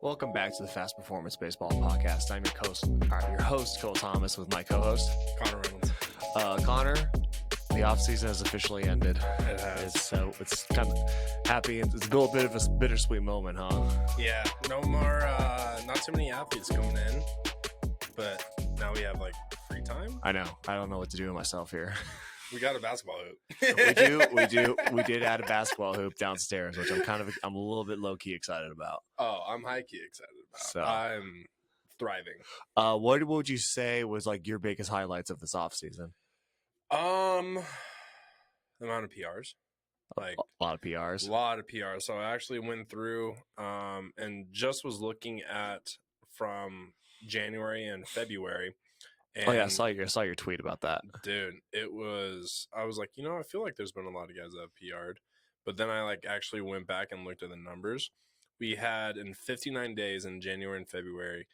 Welcome back to the Fast Performance Baseball Podcast. I'm your host, Cole Thomas, with my co-host Connor Reynolds. Connor. The off season has officially ended. It has. It's kind of happy. It's a little bit of a bittersweet moment, huh? Yeah, no more, not too many athletes coming in, but now we have like free time. I know. I don't know what to do with myself here. We got a basketball hoop. We do. We did add a basketball hoop downstairs, which I'm a little bit low key excited about. Oh, I'm high key excited about. So I'm thriving. What would you say was like your biggest highlights of this off season? The amount of PRs, like a lot of PRs. A lot of PRs. So I actually went through, and just was looking at from January and February. And, I saw your tweet about that. Dude, I was like, I feel like there's been a lot of guys that have PR'd, but then I actually went back and looked at the numbers. We had in 59 days in January and February,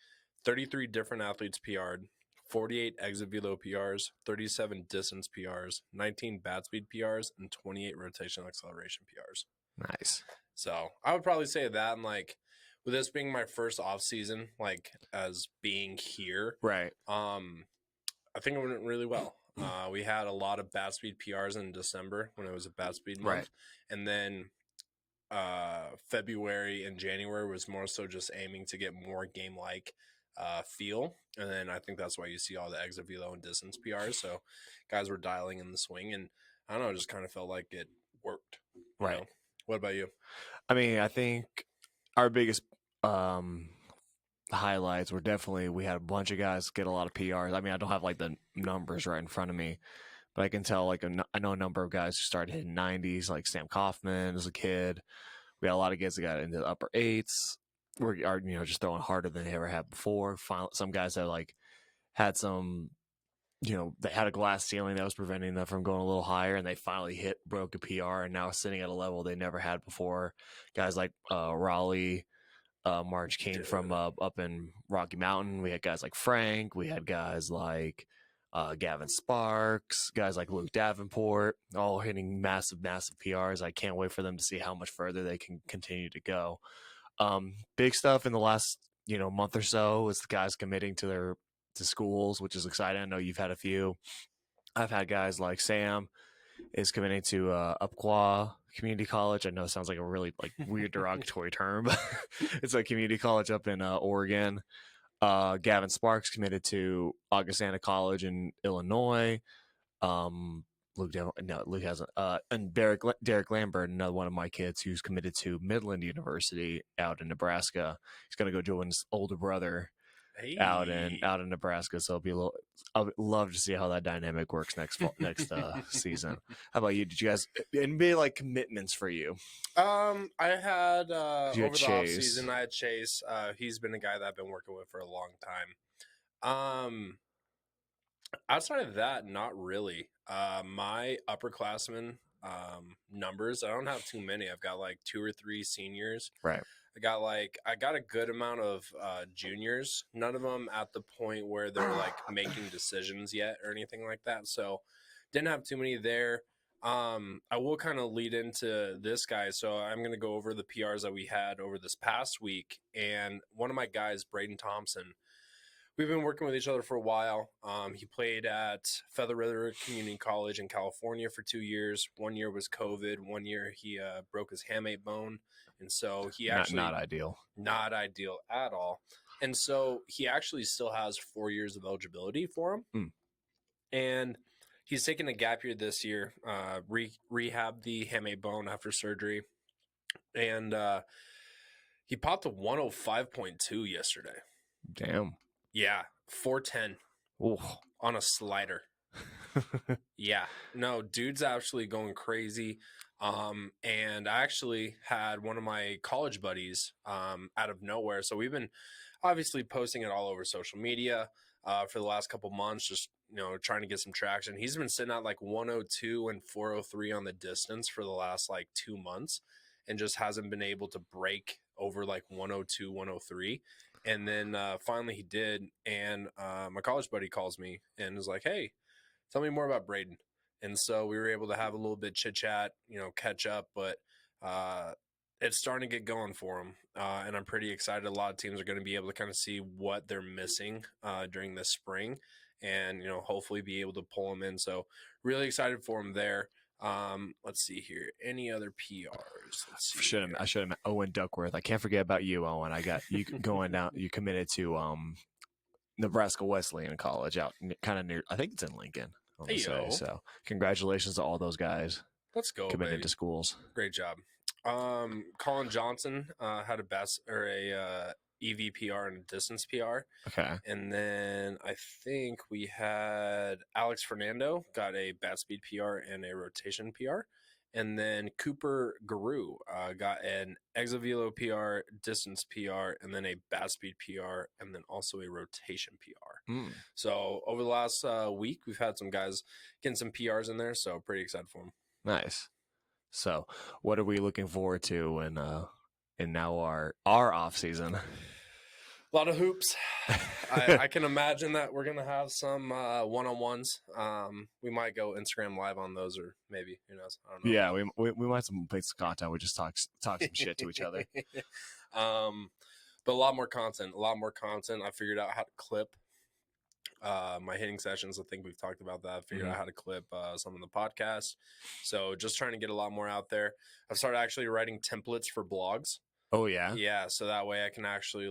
33 different athletes PR'd, 48 exit velo PRs, 37 distance PRs, 19 bat speed PRs, and 28 rotational acceleration PRs. Nice. So I would probably say that, and with this being my first off season, as being here, right? I think it went really well. We had a lot of bat speed PRs in December when it was a bat speed month, right. And then February and January was more so just aiming to get more game feel, and then I think that's why you see all the exit velo and distance PRs. So guys were dialing in the swing, and I don't know, it just kind of felt like it worked. Right. What about you? I mean, I think our biggest highlights were definitely we had a bunch of guys get a lot of PRs. I mean, I don't have the numbers right in front of me, but I can tell I know a number of guys who started hitting 90s, like Sam Kaufman as a kid. We had a lot of guys that got into the upper eights. Are just throwing harder than they ever had before. Finally, some guys that had some, they had a glass ceiling that was preventing them from going a little higher, and they finally broke a PR, and now sitting at a level they never had before. Guys like Raleigh. March came from up in Rocky Mountain. We had guys like Frank. We had guys like Gavin Sparks, guys like Luke Davenport, all hitting massive PRs. I can't wait for them to see how much further they can continue to go. Big stuff in the last month or so is the guys committing to schools, which is exciting. I know you've had a few. I've had guys like Sam is committing to Umpqua Community College. I know it sounds like a really weird derogatory term. It's a community college up in Oregon. Gavin Sparks committed to Augustana College in Illinois. Luke hasn't. And Derek Lambert, another one of my kids, who's committed to Midland University out in Nebraska. He's going to go join his older brother out in Nebraska. So I would love to see how that dynamic works next season. How about you? Did you guys NBA commitments for you? I had over the off season, I had Chase. He's been a guy that I've been working with for a long time. Outside of that, not really. My upperclassmen numbers, I don't have too many. I've got 2 or 3 seniors. Right. I got a good amount of juniors, none of them at the point where they're making decisions yet or anything like that. So didn't have too many there. I will kind of lead into this guy. So I'm going to go over the PRs that we had over this past week. And one of my guys, Braden Thompson, we've been working with each other for a while. He played at Feather River Community College in California for 2 years. 1 year was COVID. 1 year he broke his hamate bone. And so he actually not ideal at all. And so he actually still has 4 years of eligibility for him. And he's taking a gap year this year, rehab the hamate bone after surgery. And he popped a 105.2 yesterday. Damn. Yeah, 410 on a slider. Yeah, no, dude's actually going crazy. And I actually had one of my college buddies out of nowhere. So we've been obviously posting it all over social media for the last couple months, just trying to get some traction. He's been sitting at 102 and 403 on the distance for the last 2 months, and just hasn't been able to break over 102, 103. And then finally he did. And my college buddy calls me and is like, "Hey, tell me more about Braden." And so we were able to have a little bit chit chat, catch up. But it's starting to get going for them, and I'm pretty excited. A lot of teams are going to be able to kind of see what they're missing during this spring, and hopefully be able to pull them in. So really excited for them there. Let's see here. Any other PRs? Let's see here. I should have met Owen Duckworth. I can't forget about you, Owen. I got you going down. You committed to Nebraska Wesleyan College out kind of near. I think it's in Lincoln. I want to say so. Congratulations to all those guys. Let's go, committed baby. to schools. Great job. Colin Johnson had a EVPR and a distance PR. Okay. And then I think we had Alex Fernando got a bat speed PR and a rotation PR. And then Cooper Guru got an exavelo PR, distance PR, and then a bat speed PR, and then also a rotation PR. So over the last week, we've had some guys getting some PRs in there. So pretty excited for them. Nice. So what are we looking forward to in now our off season? A lot of hoops. I can imagine that we're gonna have some one-on-ones. We might go Instagram live on those, or maybe who knows. I don't know. Yeah, we might make some content. We just talk some shit to each other. But a lot more content. I figured out how to clip my hitting sessions. I think we've talked about that. I figured out how to clip some of the podcasts. So just trying to get a lot more out there. I've started actually writing templates for blogs. Oh yeah, yeah. So that way I can actually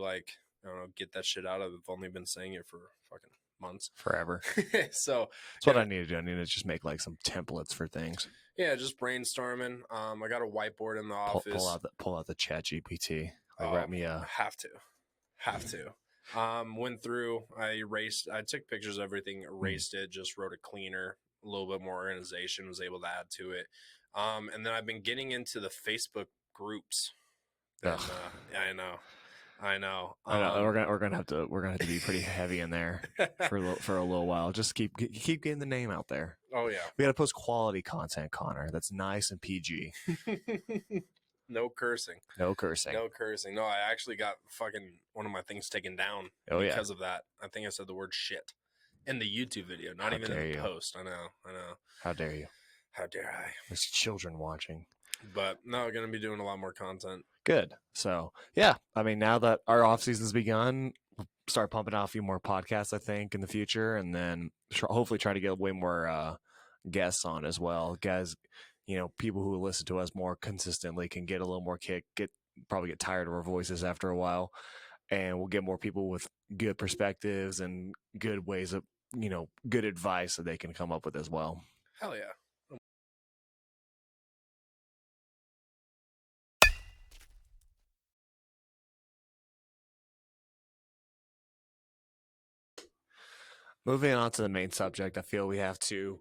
get that shit out. I've only been saying it for fucking months, forever. So that's what I need to do. I need to just make like some templates for things. Yeah, just brainstorming. I got a whiteboard in the office. Pull out the Chat GPT. Write me a. Have to. Went through. I took pictures of everything, erased it, just wrote it cleaner, a little bit more organization. Was able to add to it. And then I've been getting into the Facebook groups. Yeah, I know. We're gonna have to be pretty heavy in there for a little while. Just keep getting the name out there. Oh yeah, we got to post quality content, Connor. That's nice and PG. No cursing. No cursing. No, I actually got fucking one of my things taken down because of that. I think I said the word shit in the YouTube video, not even in the post. I know. How dare you? How dare I? There's children watching. But no, going to be doing a lot more content. Good. So, yeah. I mean, now that our off season's begun, we'll start pumping out a few more podcasts, I think, in the future. And then hopefully try to get way more guests on as well. Guys, people who listen to us more consistently can get a little more kick, probably get tired of our voices after a while. And we'll get more people with good perspectives and good ways of, good advice that they can come up with as well. Hell yeah. Moving on to the main subject, I feel we have to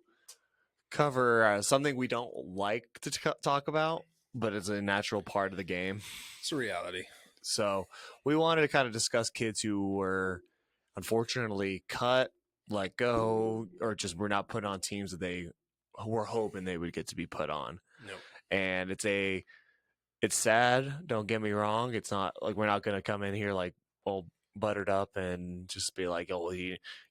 cover something we don't like to talk about, but it's a natural part of the game. It's a reality. So we wanted to kind of discuss kids who were unfortunately cut, let go, or just were not put on teams that they were hoping they would get to be put on. Nope. And it's sad. Don't get me wrong. It's not like we're not going to come in here like all buttered up and just be like, oh,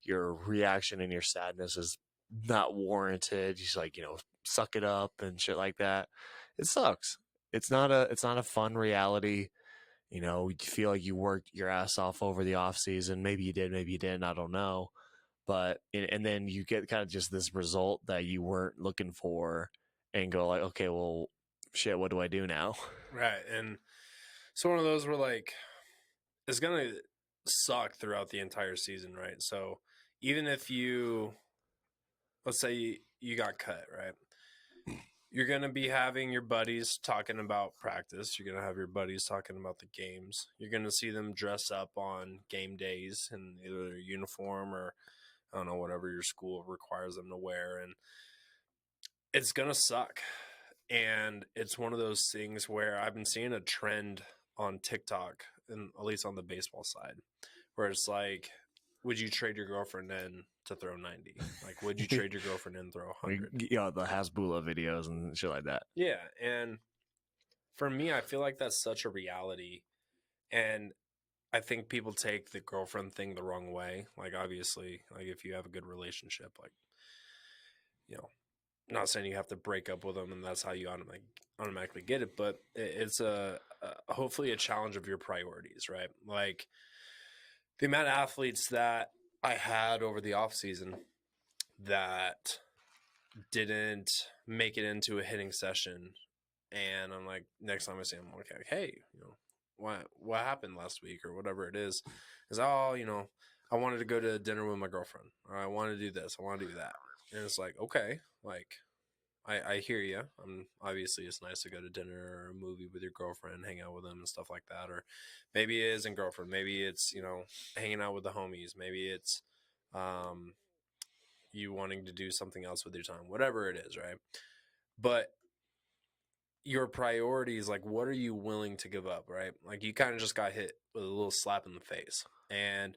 your reaction and your sadness is not warranted. Just like, suck it up and shit like that. It sucks. It's not a fun reality. You feel like you worked your ass off over the off season. Maybe you did, maybe you didn't. I don't know. But and then you get kind of just this result that you weren't looking for, and go like, okay, well, shit, what do I do now? Right. And so one of those were like, it's gonna suck throughout the entire season, right? So even if let's say you got cut, right? You're going to be having your buddies talking about practice. You're going to have your buddies talking about the games. You're going to see them dress up on game days in either their uniform or, I don't know, whatever your school requires them to wear. And it's going to suck. And it's one of those things where I've been seeing a trend on TikTok, and at least on the baseball side, where it's like, would you trade your girlfriend in to throw 90? Like, would you trade your girlfriend in and throw 100? Yeah, the Hasbula videos and shit like that. Yeah, and for me, I feel like that's such a reality. And I think people take the girlfriend thing the wrong way. Like, obviously, like if you have a good relationship, like, not saying you have to break up with them and that's how you automatically get it, but it's a hopefully a challenge of your priorities, right? Like the amount of athletes that I had over the off season that didn't make it into a hitting session, and I'm like, next time I see them, I'm like, hey, what happened last week or whatever it is, oh, I wanted to go to dinner with my girlfriend, or I want to do this, I want to do that, and it's like, okay, like I hear you. Obviously it's nice to go to dinner or a movie with your girlfriend, hang out with them and stuff like that, or maybe it isn't girlfriend, maybe it's hanging out with the homies, maybe it's um you wanting to do something else with your time, whatever it is, right? But your priorities, like what are you willing to give up, right? Like you kind of just got hit with a little slap in the face. And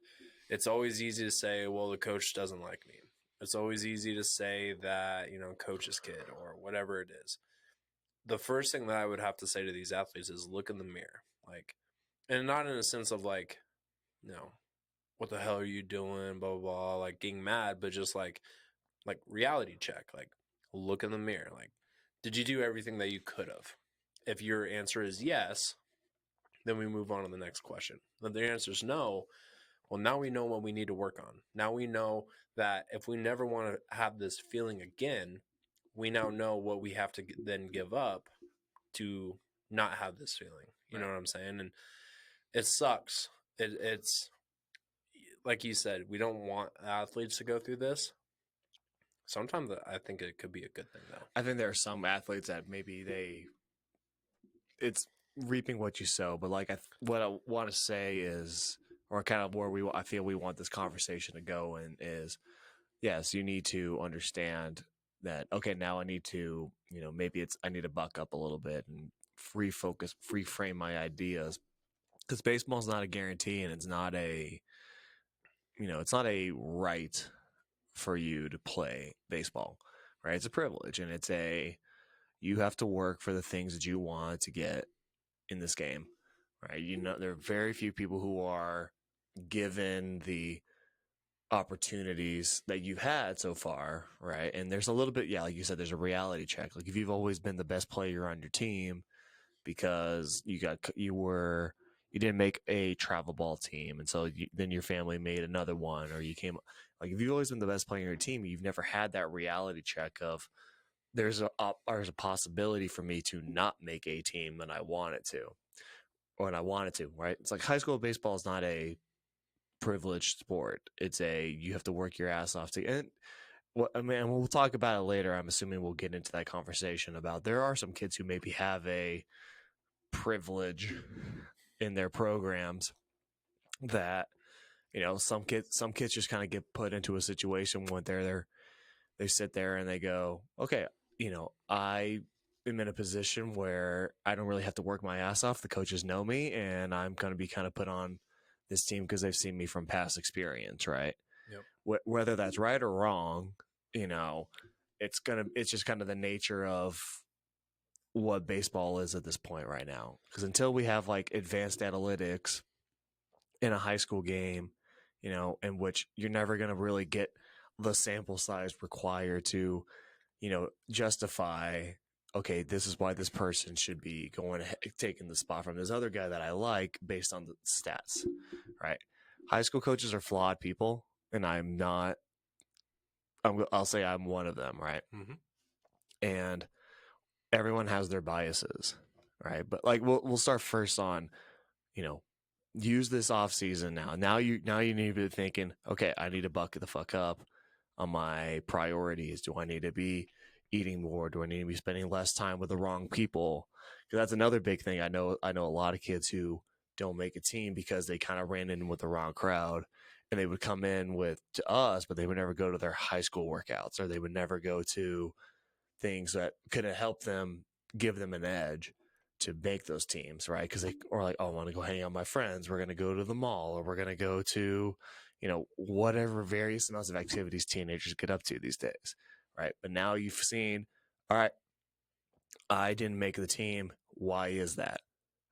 it's always easy to say, well, the coach doesn't like me. It's always easy to say that, coach's kid or whatever it is. The first thing that I would have to say to these athletes is look in the mirror. Like, and not in a sense of like, what the hell are you doing? Blah, blah, blah, like getting mad, but just like reality check, like look in the mirror, like did you do everything that you could have? If your answer is yes, then we move on to the next question. If the answer is no, well, now we know what we need to work on. Now we know that if we never want to have this feeling again, we now know what we have to then give up to not have this feeling. You know what I'm saying? And it sucks. It's like you said, we don't want athletes to go through this. Sometimes I think it could be a good thing, though. I think there are some athletes that maybe it's reaping what you sow. But like, what I want to say is, or kind of where I feel we want this conversation to go in is, yes, you need to understand that, okay, now I need to, maybe I need to buck up a little bit and free frame my ideas, because baseball's not a guarantee, and it's not a right for you to play baseball, right? It's a privilege, and you have to work for the things that you want to get in this game, right? There are very few people who are given the opportunities that you've had so far, right? And there's a little bit, yeah, like you said, there's a reality check. Like if you've always been the best player on your team because you didn't make a travel ball team, and so then your family made another one, or you came, like if you've always been the best player on your team, you've never had that reality check of there's a possibility for me to not make a team when I wanted to, right? It's like high school baseball is not a privileged sport. You have to work your ass off to, and I mean, we'll talk about it later. I'm assuming we'll get into that conversation about there are some kids who maybe have a privilege in their programs that, some kids just kind of get put into a situation when they sit there and they go, okay, I am in a position where I don't really have to work my ass off. The coaches know me, and I'm going to be kind of put on this team because they've seen me from past experience, right? Yep. Whether that's right or wrong, it's just kind of the nature of what baseball is at this point right now. Because until we have like advanced analytics in a high school game, in which you're never going to really get the sample size required to, justify, okay, this is why this person should be taking the spot from this other guy that I like based on the stats, right? High school coaches are flawed people, and I'll say I'm one of them, right? Mm-hmm. And everyone has their biases, right? But like, we'll start first on, use this off season now. Now you need to be thinking, okay, I need to bucket the fuck up on my priorities. Do I need to be eating more? Do I need to be spending less time with the wrong people? Because that's another big thing. I know a lot of kids who don't make a team because they kind of ran in with the wrong crowd, and they would come in to us, but they would never go to their high school workouts, or they would never go to things that could have helped them, give them an edge to make those teams, right? Because they or like, oh, I want to go hang out with my friends. We're going to go to the mall, or we're going to go to, whatever various amounts of activities teenagers get up to these days, right? But now you've seen, all right, I didn't make the team. Why is that?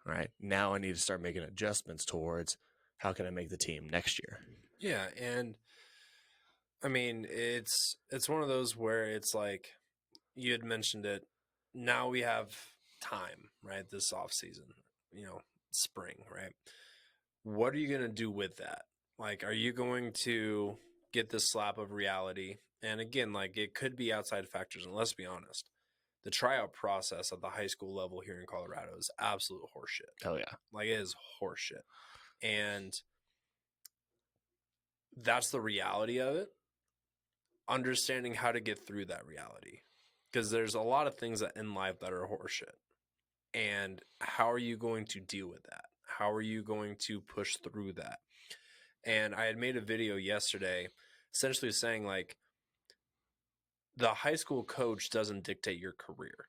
Right now, I need to start making adjustments towards how can I make the team next year. Yeah, and I mean, it's one of those where it's like you had mentioned it. Now we have time, right? This off season, spring, right? What are you going to do with that? Like, are you going to get this slap of reality? And again, like, it could be outside factors. And let's be honest, the tryout process at the high school level here in Colorado is absolute horseshit. Oh yeah. Like, it is horseshit. And that's the reality of it. Understanding how to get through that reality. Because there's a lot of things that in life that are horseshit. And how are you going to deal with that? How are you going to push through that? And I had made a video yesterday essentially saying, like, the high school coach doesn't dictate your career.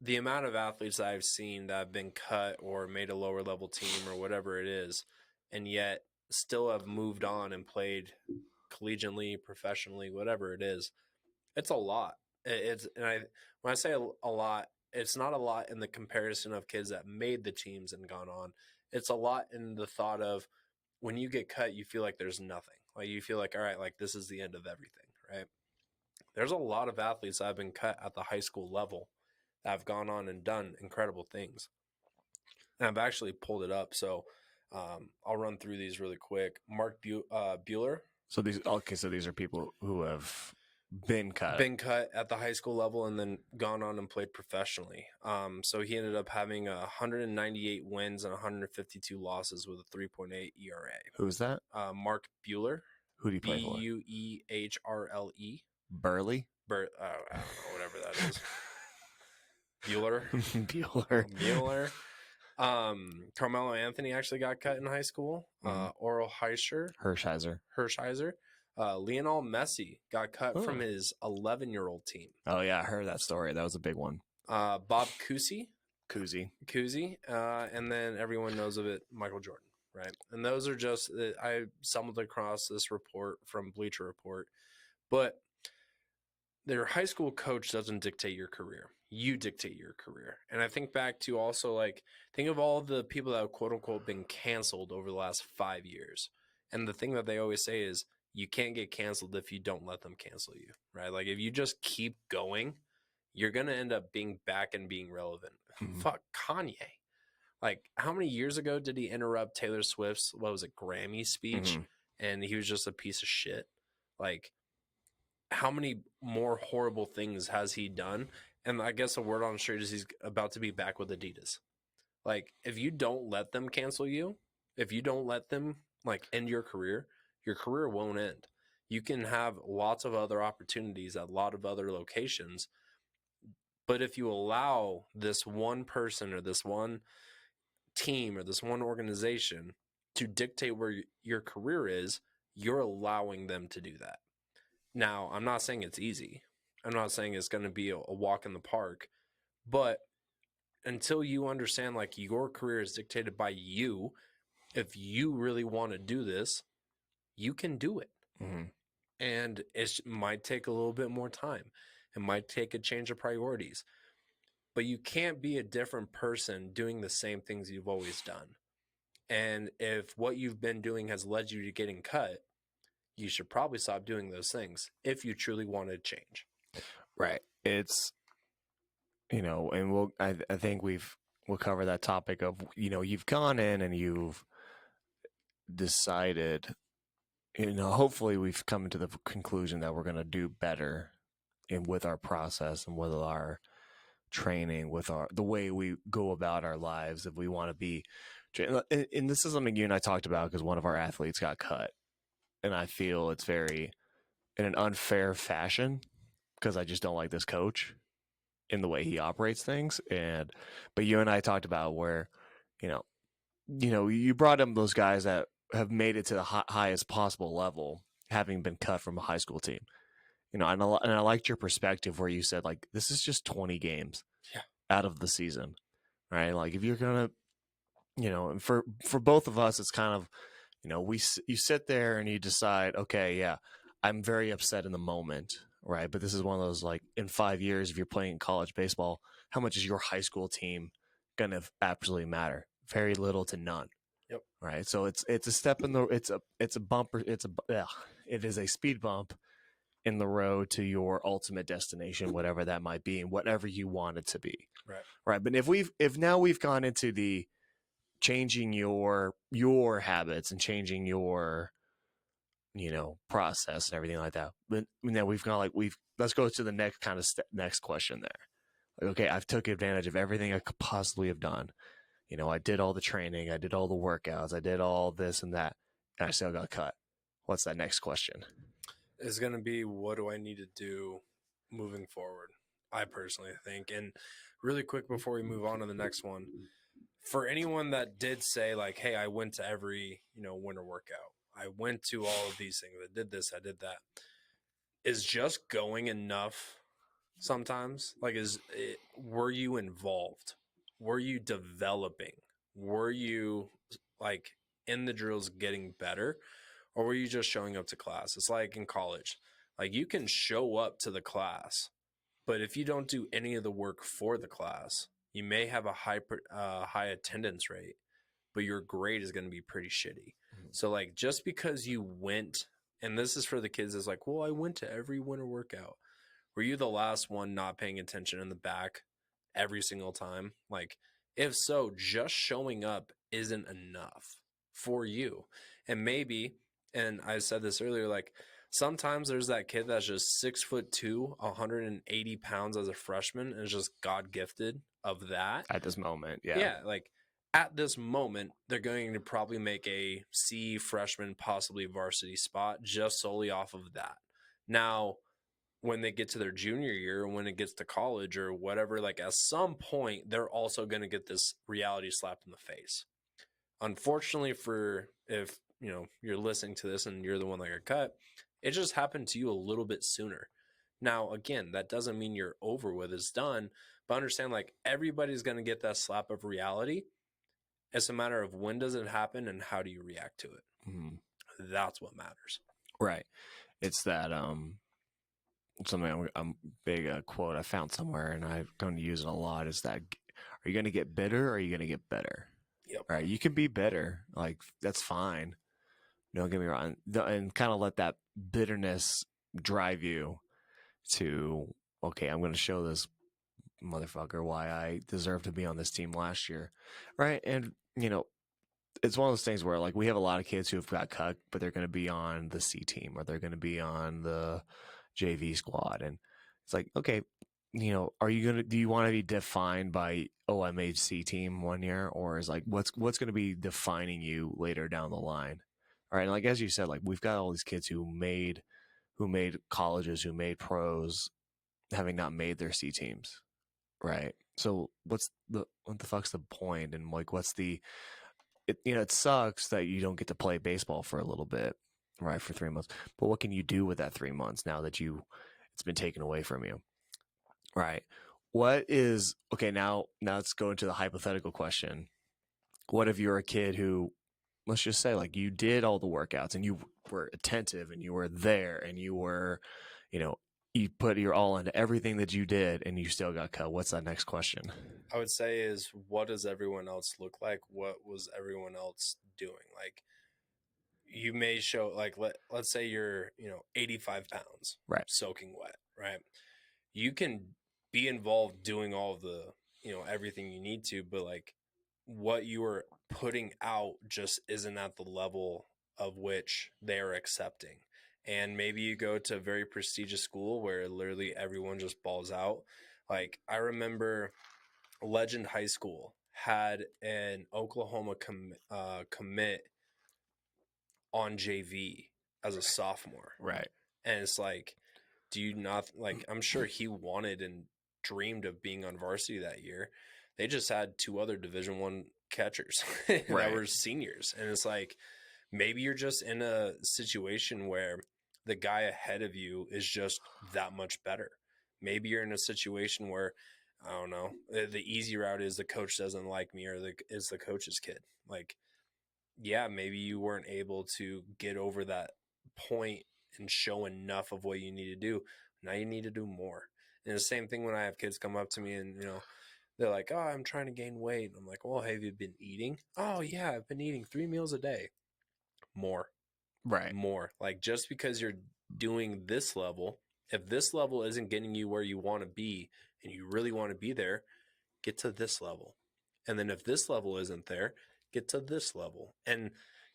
The amount of athletes I've seen that have been cut or made a lower level team or whatever it is, and yet still have moved on and played collegiately, professionally, whatever it is, it's a lot. When I say a lot, it's not a lot in the comparison of kids that made the teams and gone on. It's a lot in the thought of when you get cut, you feel like there's nothing. Like, you feel like, all right, like, this is the end of everything, right? There's a lot of athletes that have been cut at the high school level that have gone on and done incredible things. And I've actually pulled it up, so I'll run through these really quick. Mark Bueller. So these are people who have been cut At the high school level and then gone on and played professionally. So he ended up having 198 wins and 152 losses with a 3.8 ERA. Who's that? Mark Bueller. Who do you play for? Buehrle. Burley? I don't know, whatever that is. Bueller. Bueller. Carmelo Anthony actually got cut in high school. Oral Hershiser. Lionel Messi got cut from his 11-year-old team. Oh yeah, I heard that story. That was a big one. Bob Cousy. And then everyone knows of it, Michael Jordan, right? And those are just, I stumbled across this report from Bleacher Report, but their high school coach doesn't dictate your career. You dictate your career. And I think back to also, like, think of all the people that have quote unquote been canceled over the last 5 years. And the thing that they always say is you can't get canceled if you don't let them cancel you, right? Like, if you just keep going, you're going to end up being back and being relevant. Mm-hmm. Fuck Kanye. Like, how many years ago did he interrupt Taylor Swift's, Grammy speech? Mm-hmm. And he was just a piece of shit. Like, how many more horrible things has he done? And I guess the word on the street is he's about to be back with Adidas. Like, if you don't let them cancel you, if you don't let them, like, end your career won't end. You can have lots of other opportunities at a lot of other locations. But if you allow this one person or this one team or this one organization to dictate where your career is, you're allowing them to do that. Now, I'm not saying it's easy. I'm not saying it's going to be a walk in the park, but until you understand, like, your career is dictated by you, if you really want to do this, you can do it. Mm-hmm. And it might take a little bit more time. It might take a change of priorities, but you can't be a different person doing the same things you've always done. And if what you've been doing has led you to getting cut, you should probably stop doing those things if you truly want to change. Right. It's, and I think we'll cover that topic of, you've gone in and you've decided, hopefully we've come to the conclusion that we're going to do better with our process and with our training, with the way we go about our lives. If we want to be, and this is something you and I talked about because one of our athletes got cut. And I feel it's very in an unfair fashion because I just don't like this coach in the way he operates things. But you and I talked about where, you brought in those guys that have made it to the highest possible level, having been cut from a high school team. And I liked your perspective where you said, like, this is just 20 games out of the season, right? Like, if you're gonna, and for both of us, it's kind of, you sit there and you decide, okay, yeah, I'm very upset in the moment, right? But this is one of those, like, in 5 years, if you're playing college baseball, how much is your high school team going to absolutely matter? Very little to none. Yep. Right. So it's a step in it's a bumper. It is a speed bump in the road to your ultimate destination, whatever that might be and whatever you want it to be. Right. Right. But if now we've gone into the changing your habits and changing your process and everything like that. But now we've got like let's go to the next kind of next question there. Like, okay, I've took advantage of everything I could possibly have done. I did all the training, I did all the workouts, I did all this and that, and I still got cut. What's that next question? Is going to be, what do I need to do moving forward? I personally think. And really quick before we move on to the next one, for anyone that did say like, hey, I went to every, winter workout, I went to all of these things, I did this, I did that. Is just going enough sometimes? Like, were you involved? Were you developing? Were you like in the drills getting better? Or were you just showing up to class? It's like in college. Like, you can show up to the class, but if you don't do any of the work for the class, you may have a high attendance rate, but your grade is going to be pretty shitty. So like, just because you went, and this is for the kids, is like, well, I went to every winter workout. Were you the last one not paying attention in the back every single time? Like, if so, just showing up isn't enough for you. And maybe, and I said this earlier, like, sometimes there's that kid that's just 6'2", 180 pounds as a freshman, and is just God gifted of that. At this moment, yeah. Yeah, like at this moment, they're going to probably make a C freshman, possibly varsity spot just solely off of that. Now, when they get to their junior year, when it gets to college or whatever, like at some point, they're also going to get this reality slapped in the face. Unfortunately, if you're listening to this and you're the one that got cut, it just happened to you a little bit sooner. Now, again, that doesn't mean you're over with, it's done, but understand like everybody's going to get that slap of reality. It's a matter of when does it happen and how do you react to it. Mm-hmm. That's what matters. Right. It's that something I'm big quote I found somewhere, and I'm going to use it a lot, is that, are you going to get bitter or are you going to get better? Yep. Right. You can be bitter. Like, that's fine. Don't get me wrong. And kind of let that bitterness drive you to, okay, I'm going to show this motherfucker why I deserve to be on this team last year. Right. And, it's one of those things where like we have a lot of kids who have got cut, but they're going to be on the C team or they're going to be on the JV squad. And it's like, okay, do you want to be defined by, oh, I made C team one year, or is like, what's going to be defining you later down the line? All right. And like, as you said, like we've got all these kids who made colleges, who made pros, having not made their C teams. Right. So what the fuck's the point? And like, it sucks that you don't get to play baseball for a little bit, right? For 3 months, but what can you do with that 3 months now that it's been taken away from you? Right. What is, okay, now let's go into the hypothetical question. What if you're a kid who, let's just say, like, you did all the workouts and you were attentive and you were there and you were, you put your all into everything that you did and you still got cut? What's that next question? I would say is, what does everyone else look like? What was everyone else doing? Like, you may show, like, let's say you're, 85 pounds, right, soaking wet, right? You can be involved doing all of the, everything you need to, but like what you are putting out just isn't at the level of which they are accepting. And maybe you go to a very prestigious school where literally everyone just balls out. Like, I remember Legend High School had an Oklahoma commit on JV as a sophomore. right. And it's like, do you not, like, I'm sure he wanted and dreamed of being on varsity that year. They just had two other Division I catchers that were seniors. And it's like, maybe you're just in a situation where the guy ahead of you is just that much better. Maybe you're in a situation where, I don't know, the easy route is the coach doesn't like me, or is the coach's kid. Like, yeah, maybe you weren't able to get over that point and show enough of what you need to do. Now you need to do more. And the same thing when I have kids come up to me and, they're like, oh, I'm trying to gain weight. I'm like, well, have you been eating? Oh, yeah, I've been eating 3 meals a day. More. Right. More. Like, just because you're doing this level, if this level isn't getting you where you want to be and you really want to be there, get to this level. And then if this level isn't there, get to this level. And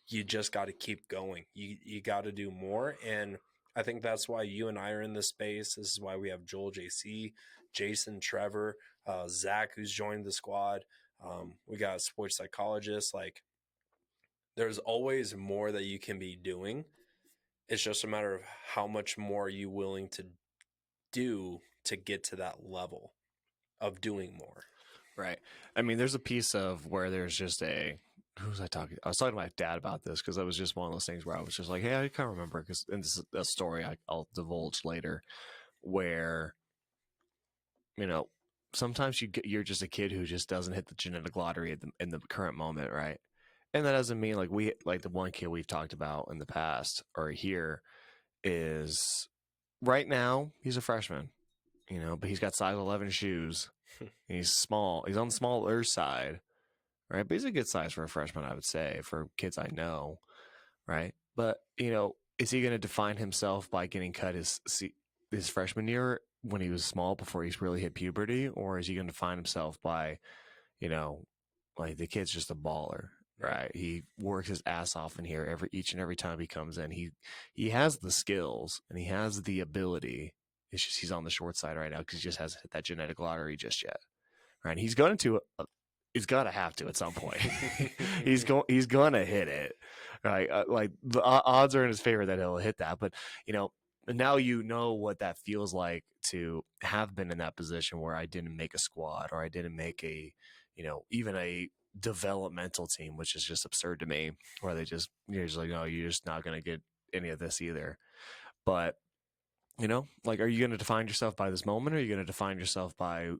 you just got to keep going. You got to do more. And I think that's why you and I are in this space. This is why we have Joel, JC, Jason, Trevor, Zach, who's joined the squad. We got a sports psychologist. Like, there's always more that you can be doing. It's just a matter of how much more are you willing to do to get to that level of doing more. Right. I mean, there's a piece of where there's just a who was I talking? I was talking to my dad about this because it was just one of those things where I was just like, hey, I can't remember because and this is a story I'll divulge later where sometimes you're just a kid who just doesn't hit the genetic lottery in the current moment, right? And that doesn't mean like the one kid we've talked about in the past or here is right now he's a freshman, but he's got size 11 shoes. He's small. He's on the smaller side, right? But he's a good size for a freshman, I would say, for kids I know, right? But is he going to define himself by getting cut his freshman year when he was small before he's really hit puberty, or is he going to define himself by, you know, like the kid's just a baller, right? He works his ass off in here each and every time he comes in. He has the skills and he has the ability. It's just he's on the short side right now because he just hasn't hit that genetic lottery just yet, right? He's going to he's got to have to at some point. he's going to hit it, right? Like the odds are in his favor that he'll hit that. But now what that feels like to have been in that position where I didn't make a squad or I didn't make a, even a developmental team, which is just absurd to me. Where you're just like, no, you're just not going to get any of this either. But like, are you going to define yourself by this moment, or are you going to define yourself by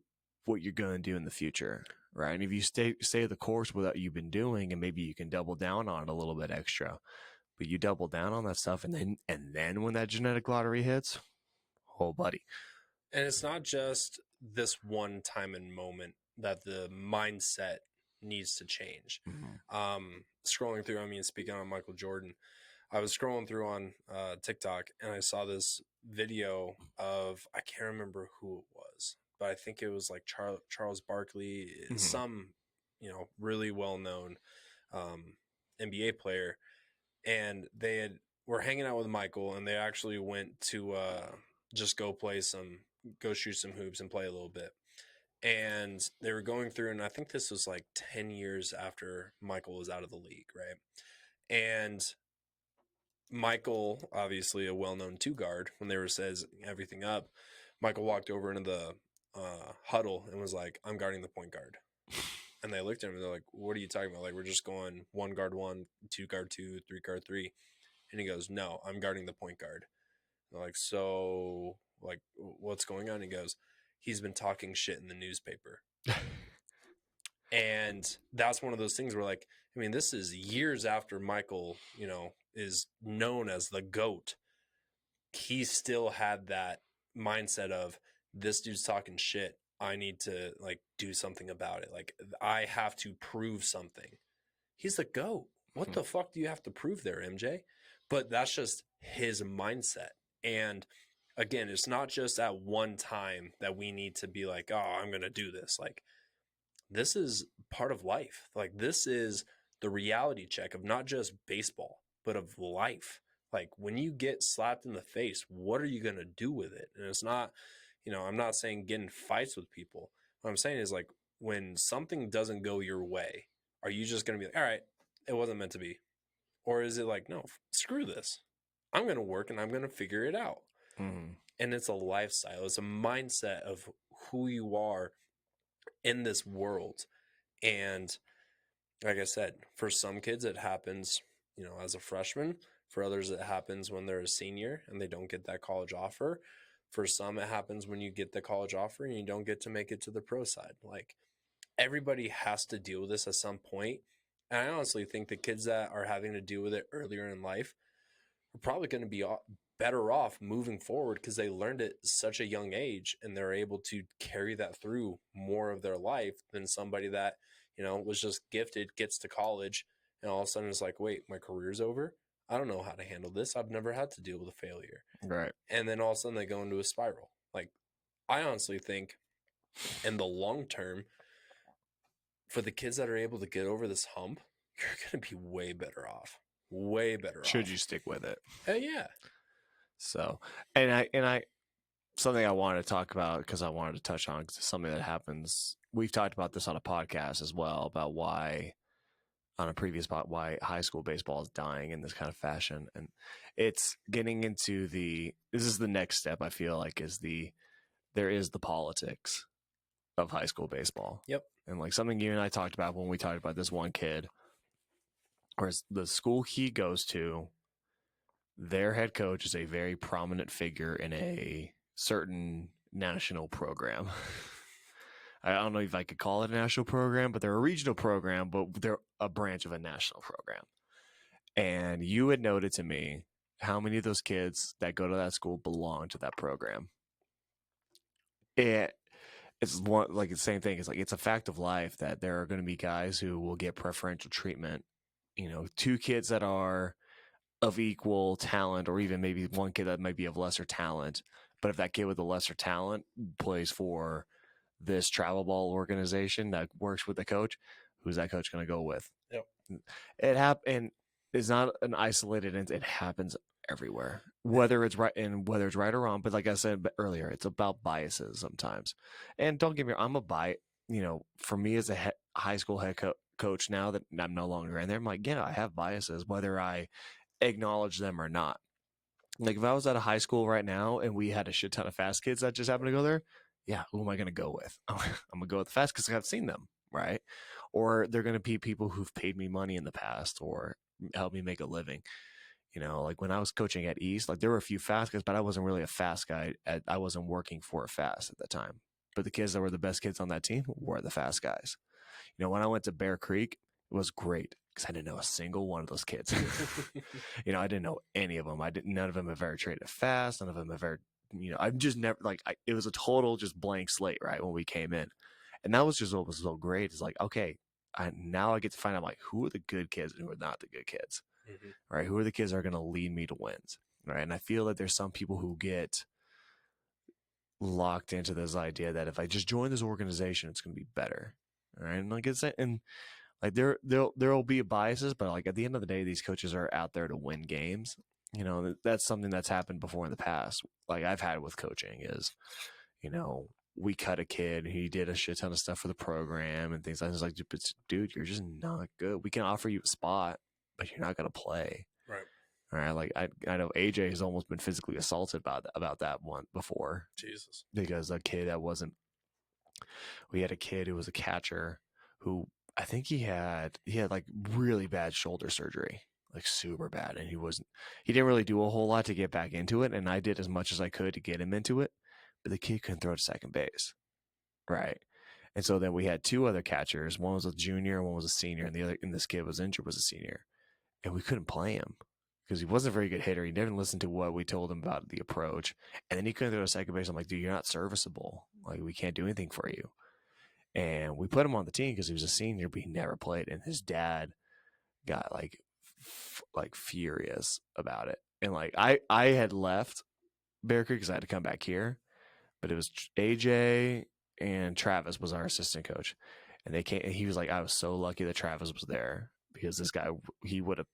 what you're going to do in the future, right? And if you stay the course with what you've been doing, and maybe you can double down on it a little bit extra, but you double down on that stuff, and then when that genetic lottery hits, oh, buddy. And it's not just this one time and moment that the mindset needs to change. Scrolling through, speaking on Michael Jordan, I was scrolling through on TikTok and I saw this video of, I can't remember who it was, but I think it was like Charles Barkley, some, really well-known NBA player. And were hanging out with Michael, and they actually went to just go shoot some hoops and play a little bit. And they were going through, and I think this was like 10 years after Michael was out of the league, right? And Michael, obviously a well-known two guard, when they were says everything up, Michael walked over into the huddle and was like, I'm guarding the point guard. And they looked at him and they're like, what are you talking about? Like, we're just going one guard one, two guard two, three guard three. And he goes, no, I'm guarding the point guard. They're like, so, like, what's going on? He goes, he's been talking shit in the newspaper. And that's one of those things where, like, this is years after Michael, is known as the GOAT. He still had that mindset of, this dude's talking shit. I need to, like, do something about it. Like, I have to prove something. He's the GOAT. What the fuck do you have to prove there, MJ? But that's just his mindset. And again, it's not just at one time that we need to be like, oh, I'm going to do this. Like, this is part of life. Like, this is the reality check of not just baseball, but of life. Like, when you get slapped in the face, what are you going to do with it? And it's not, I'm not saying get in fights with people. What I'm saying is, like, when something doesn't go your way, are you just going to be like, all right, it wasn't meant to be? Or is it like, no, screw this. I'm going to work and I'm going to figure it out. And it's a lifestyle. It's a mindset of who you are in this world. And like I said, for some kids, it happens, as a freshman. For others, it happens when they're a senior and they don't get that college offer. For some, it happens when you get the college offer and you don't get to make it to the pro side. Like, everybody has to deal with this at some point. And I honestly think the kids that are having to deal with it earlier in life are probably going to be better off moving forward because they learned it at such a young age and they're able to carry that through more of their life than somebody that, was just gifted, gets to college, and all of a sudden it's like, wait, my career's over? I don't know how to handle this. I've never had to deal with a failure. Right. And then all of a sudden they go into a spiral. Like, I honestly think in the long term, for the kids that are able to get over this hump, you're going to be way better off. Way better Should off. you stick with it? Yeah. So, and I something I wanted to talk about because I wanted to touch on 'cause it's something that happens. We've talked about this on a podcast as well about why on a previous pod why high school baseball is dying in this kind of fashion, and it's getting into this is the next step. I feel like there is the politics of high school baseball. Yep. And like something you and I talked about when we talked about this one kid, or the school he goes to, their head coach is a very prominent figure in a certain national program. I don't know if I could call it a national program, but they're a regional program, but they're a branch of a national program. And you had noted to me how many of those kids that go to that school belong to that program. It's one like the same thing. It's like it's a fact of life that there are going to be guys who will get preferential treatment. You know, two kids that are of equal talent, or even maybe one kid that might be of lesser talent. But if that kid with the lesser talent plays for this travel ball organization that works with the coach, who's that coach going to go with? Yep. It happened. It's not an isolated incident. It happens everywhere, whether it's right or wrong. But like I said earlier, it's about biases sometimes. And don't get me wrong, I'm a bias. You know, for me as a high school head coach now that I'm no longer in there, I'm like, yeah, I have biases, whether I acknowledge them or not. Like if I was at a high school right now and we had a shit ton of fast kids that just happened to go there, yeah, who am I going to go with? I'm going to go with the fast because I've seen them, right? Or they're going to be people who've paid me money in the past or helped me make a living. You know, like when I was coaching at East, like there were a few fast guys, but I wasn't really a fast guy. I wasn't working for a fast at the time. But the kids that were the best kids on that team were the fast guys. You know, when I went to Bear Creek, it was great because I didn't know a single one of those kids. You know, I didn't know any of them. None of them have ever traded fast. None of them have ever, you know, I've just never it was a total just blank slate, right? When we came in. And that was just what was so great. It's like, okay, now I get to find out like who are the good kids and who are not the good kids, right? Who are the kids that are going to lead me to wins, right? And I feel that there's some people who get locked into this idea that if I just join this organization, it's going to be better, right? And like like there'll be biases, but like at the end of the day, these coaches are out there to win games. You know, that's something that's happened before in the past. Like I've had with coaching is, you know, we cut a kid, he did a shit ton of stuff for the program and things like that. It's like, dude, you're just not good. We can offer you a spot, but you're not gonna play. Right. All right. Like I know AJ has almost been physically assaulted about that one before. Jesus. Because a kid that wasn't we had a kid who was a catcher who I think he had like really bad shoulder surgery, like super bad, and he didn't really do a whole lot to get back into it, and I did as much as I could to get him into it, but the kid couldn't throw to second base, right? And so then we had two other catchers. One was a junior, one was a senior, and this kid was injured was a senior, and we couldn't play him because he wasn't a very good hitter. He didn't listen to what we told him about the approach, and then he couldn't throw to second base. I'm like, dude, you're not serviceable. Like we can't do anything for you. And we put him on the team because he was a senior, but he never played. And his dad got like furious about it. And like I had left Bear Creek because I had to come back here, but it was AJ and Travis was our assistant coach, and they came. And he was like, I was so lucky that Travis was there because this guy he would have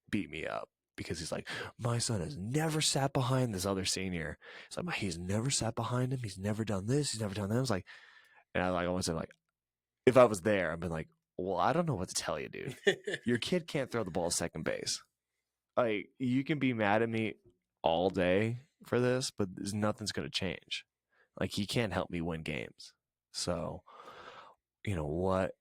beat me up because he's like, my son has never sat behind this other senior. It's like he's never sat behind him. He's never done this. He's never done that. I was like, and I like almost said like, if I was there, I'd been like, well, I don't know what to tell you, dude. Your kid can't throw the ball second base. Like, you can be mad at me all day for this, but nothing's going to change. Like, he can't help me win games. So, you know what?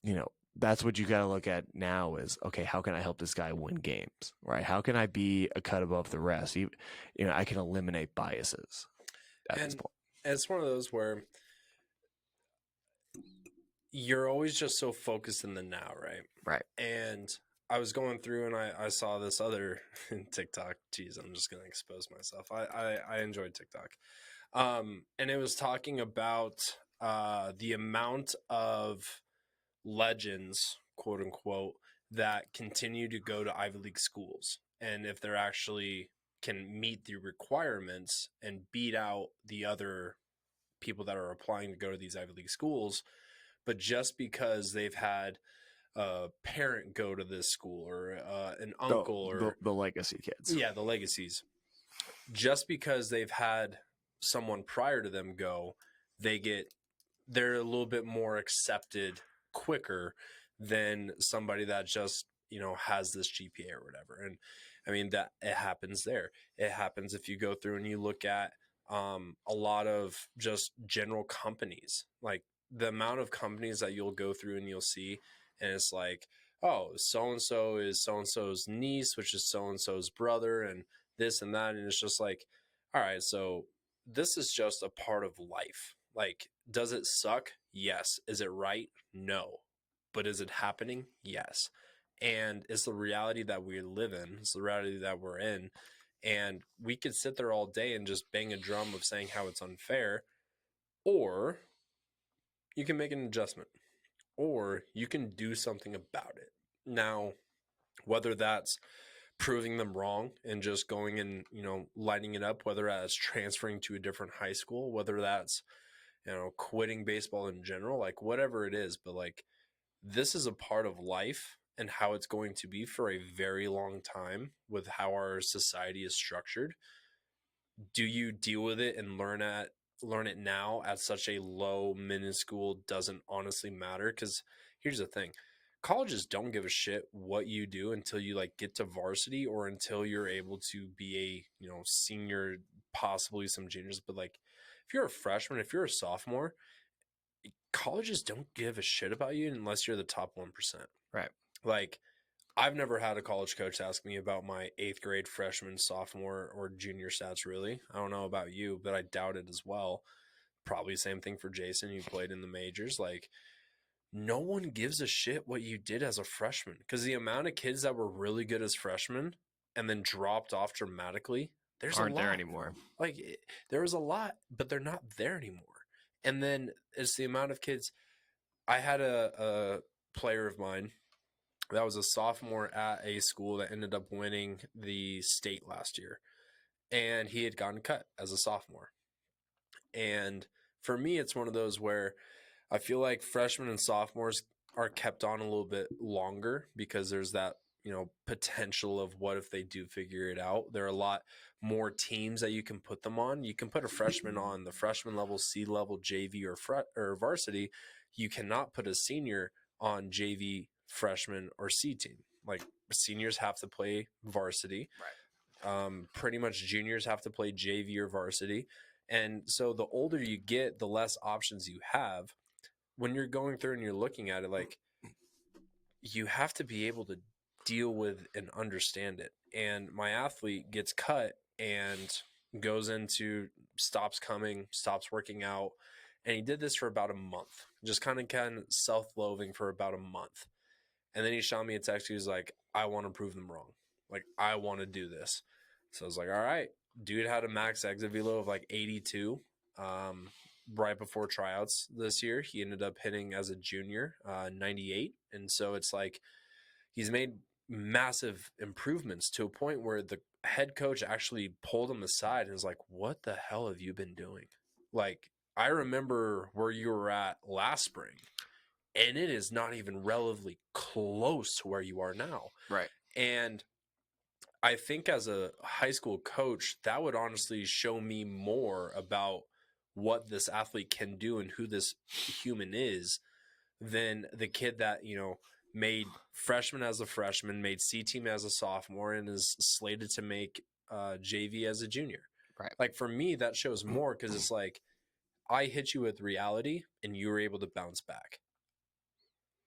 You know, that's what you got to look at now is, okay, how can I help this guy win games, right? How can I be a cut above the rest? You know, I can eliminate biases at this point. It's one of those where you're always just so focused in the now, right? Right. And I was going through and I saw this other TikTok. Geez, I'm just going to expose myself. I enjoyed TikTok. And it was talking about the amount of legends, quote unquote, that continue to go to Ivy League schools. And if they're actually can meet the requirements and beat out the other people that are applying to go to these Ivy League schools, but just because they've had a parent go to this school, or an The uncle, the, or the legacy kids. yeah, the legacies. Just because they've had someone prior to them go, they're a little bit more accepted quicker than somebody that just, has this GPA or whatever. And I mean, that it happens there. It happens if you go through and you look at a lot of just general companies, like the amount of companies that you'll go through and you'll see, and it's like, oh, so and so is so and so's niece, which is so and so's brother, and this and that. And it's just like, all right, so this is just a part of life. Like, does it suck? Yes. Is it right? No. But is it happening? Yes. And it's the reality that we live in. It's the reality that we're in. And we could sit there all day and just bang a drum of saying how it's unfair, or you can make an adjustment, or you can do something about it. Now, whether that's proving them wrong and just going and, lighting it up, whether that's transferring to a different high school, whether that's, quitting baseball in general, like whatever it is, but like this is a part of life and how it's going to be for a very long time with how our society is structured. Do you deal with it and learn it now at such a low minuscule doesn't honestly matter? Because here's the thing, colleges don't give a shit what you do until you like get to varsity, or until you're able to be a senior, possibly some juniors. But like if you're a freshman, if you're a sophomore, colleges don't give a shit about you unless you're the top 1%. Right. Like, I've never had a college coach ask me about my 8th grade, freshman, sophomore, or junior stats, really. I don't know about you, but I doubt it as well. Probably same thing for Jason. You played in the majors. Like, no one gives a shit what you did as a freshman, because the amount of kids that were really good as freshmen and then dropped off dramatically, there's Aren't a lot. there anymore. Like, there was a lot, but they're not there anymore. And then it's the amount of kids. I had a player of mine that was a sophomore at a school that ended up winning the state last year, and he had gotten cut as a sophomore. And for me, it's one of those where I feel like freshmen and sophomores are kept on a little bit longer, because there's that, potential of what if they do figure it out. There are a lot more teams that you can put them on. You can put a freshman on the freshman level, C level, JV, or varsity. You cannot put a senior on JV, freshman, or C team. Like, seniors have to play varsity. Right. Pretty much juniors have to play JV or varsity. And so the older you get, the less options you have. When you're going through and you're looking at it, like, you have to be able to deal with and understand it. And my athlete gets cut and stops coming, stops working out. And he did this for about a month, just kind of self-loathing for about a month. And then he shot me a text. He was like, I want to prove them wrong. Like, I want to do this. So I was like, all right. Dude had a max exit velo of like 82 right before tryouts this year. He ended up hitting as a junior 98. And so it's like he's made massive improvements to a point where the head coach actually pulled him aside and was like, what the hell have you been doing? Like, I remember where you were at last spring, and it is not even relatively close to where you are now. Right. And I think as a high school coach, that would honestly show me more about what this athlete can do and who this human is, than the kid that, made freshman as a freshman, made C team as a sophomore, and is slated to make JV as a junior. Right. Like, for me, that shows more, because it's like, I hit you with reality and you were able to bounce back.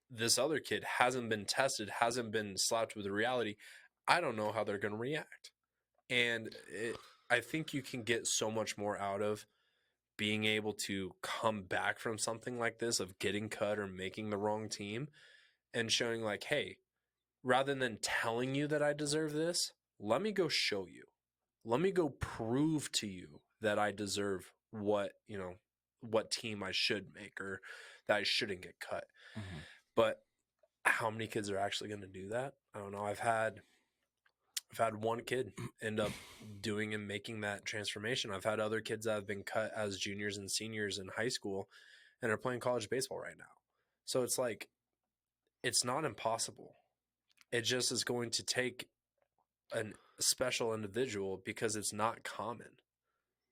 This other kid hasn't been tested, hasn't been slapped with reality. I don't know how they're going to react. And I think you can get so much more out of being able to come back from something like this, of getting cut or making the wrong team, and showing like, hey, rather than telling you that I deserve this, let me go show you. Let me go prove to you that I deserve what team I should make, or that I shouldn't get cut. Mm-hmm. But how many kids are actually going to do that? I don't know. I've had one kid end up doing and making that transformation. I've had other kids that have been cut as juniors and seniors in high school and are playing college baseball right now. So it's like, it's not impossible. It just is going to take a special individual because it's not common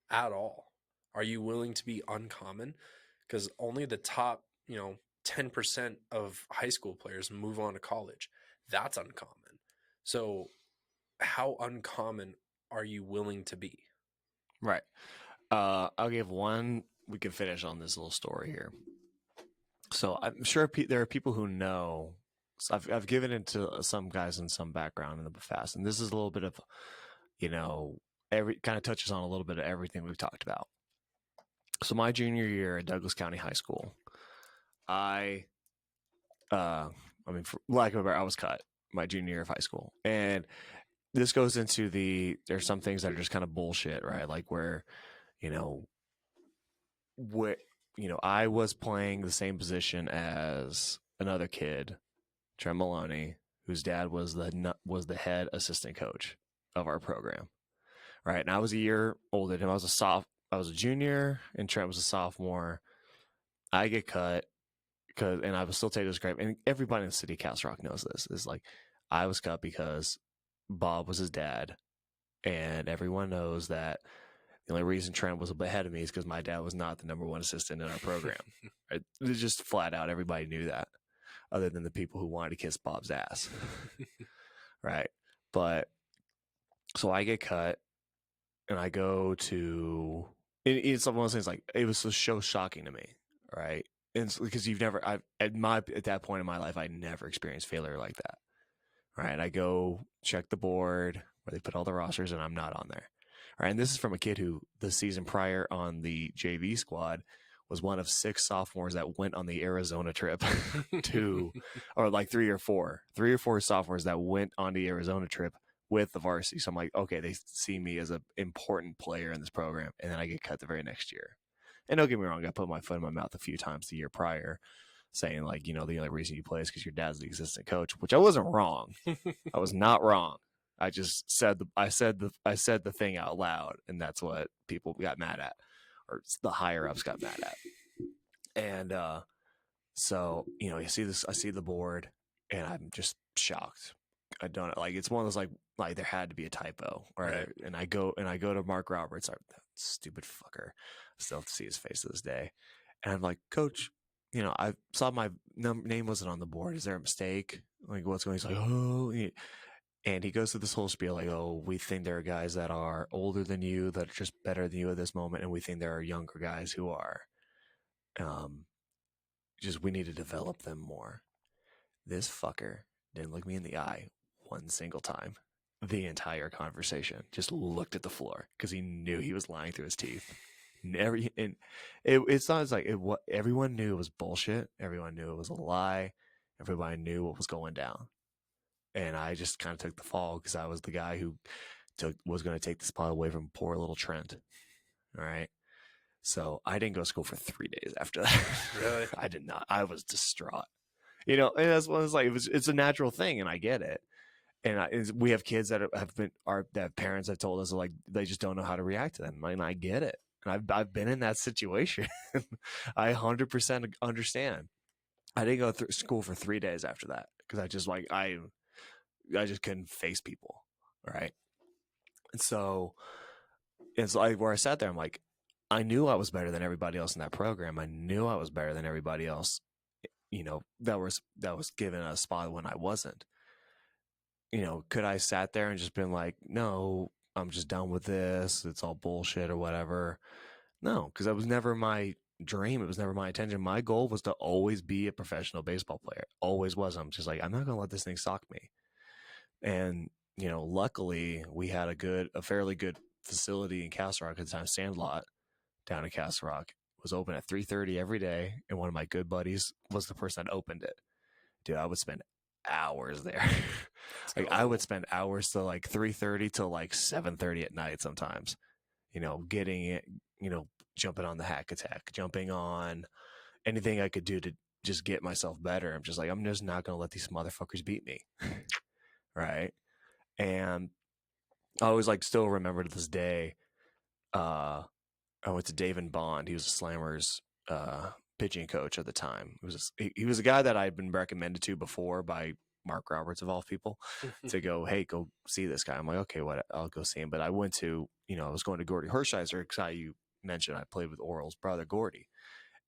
at all. Are you willing to be uncommon? Because only the top, 10% of high school players move on to college. That's uncommon. So, how uncommon are you willing to be? Right. I'll give one. We can finish on this little story here. So I'm sure there are people who know. So I've given it to some guys in some background in the fast, and this is a little bit of, every kind of touches on a little bit of everything we've talked about. So my junior year at Douglas County High School, I, for lack of a better, I was cut my junior year of high school, and this goes into there's some things that are just kind of bullshit, right? Like where, you know, where I was playing the same position as another kid, Trent Maloney, whose dad was the head assistant coach of our program, right? And I was a year older than him. I was a junior, and Trent was a sophomore. I get cut and I was still taking this grade. And everybody in the city of Castle Rock knows this. Is like I was cut because Bob was his dad, and everyone knows that the only reason Trent was ahead of me is because my dad was not the number one assistant in our program. Right? It was just flat out. Everybody knew that, other than the people who wanted to kiss Bob's ass. Right. But so I get cut and I go to, it's one of those things like, it was so shocking to me. Right. And because at that point in my life, I never experienced failure like that. Right. I go check the board where they put all the rosters and I'm not on there. Right. And this is from a kid who the season prior on the JV squad was one of 6 sophomores that went on the Arizona trip or like 3 or 4 sophomores that went on the Arizona trip with the varsity. So I'm like, okay, they see me as an important player in this program. And then I get cut the very next year. And don't get me wrong, I put my foot in my mouth a few times the year prior, saying like, the only reason you play is because your dad's the assistant coach, which I wasn't wrong. I was not wrong. I just said the thing out loud, and that's what people got mad at, or the higher ups got mad at. And so I see the board, and I'm just shocked. I don't like. It's one of those like there had to be a typo, right? And I go to Mark Roberts, that stupid fucker. I still have to see his face to this day, and I'm like, Coach, I saw my name wasn't on the board. Is there a mistake? Like, what's going on? He's like, oh. And he goes through this whole spiel like, oh, we think there are guys that are older than you that are just better than you at this moment. And we think there are younger guys who are just we need to develop them more. This fucker didn't look me in the eye one single time. The entire conversation just looked at the floor because he knew he was lying through his teeth. It's not like what everyone knew it was bullshit. Everyone knew it was a lie. Everybody knew what was going down. And I just kind of took the fall because I was the guy who was going to take the spot away from poor little Trent. All right. So I didn't go to school for 3 days after that. Really? I did not. I was distraught. And that's one. It's like it's a natural thing, and I get it. And we have kids that that parents have told us like they just don't know how to react to them, and I get it. And I've been in that situation. I 100% understand. I didn't go through school for 3 days after that because I just I just couldn't face people, right? And so it's like where I sat there, I'm like, I knew I was better than everybody else in that program. I knew I was better than everybody else, that was given a spot when I wasn't. Could I sat there and just been like, no, I'm just done with this. It's all bullshit or whatever. No, because that was never my dream. It was never my intention. My goal was to always be a professional baseball player. Always was. I'm just like, I'm not going to let this thing sock me. And, luckily we had a fairly good facility in Castle Rock at the time. Sandlot down in Castle Rock was open at 3:30 every day. And one of my good buddies was the person that opened it. Dude, I would spend hours there. I would spend hours till like 3:30 till like 7:30 at night sometimes, getting it, jumping on the hack attack, jumping on anything I could do to just get myself better. I'm just like, I'm just not going to let these motherfuckers beat me. Right. And I always still remember to this day, I went to Dave and Bond. He was a Slammers pitching coach at the time. He was a guy that I'd been recommended to before by Mark Roberts of all people to go, hey, go see this guy. I'm like, okay, what? I'll go see him. But I went to, I was going to Gordy Hershiser, guy you mentioned. I played with Oral's brother, Gordy.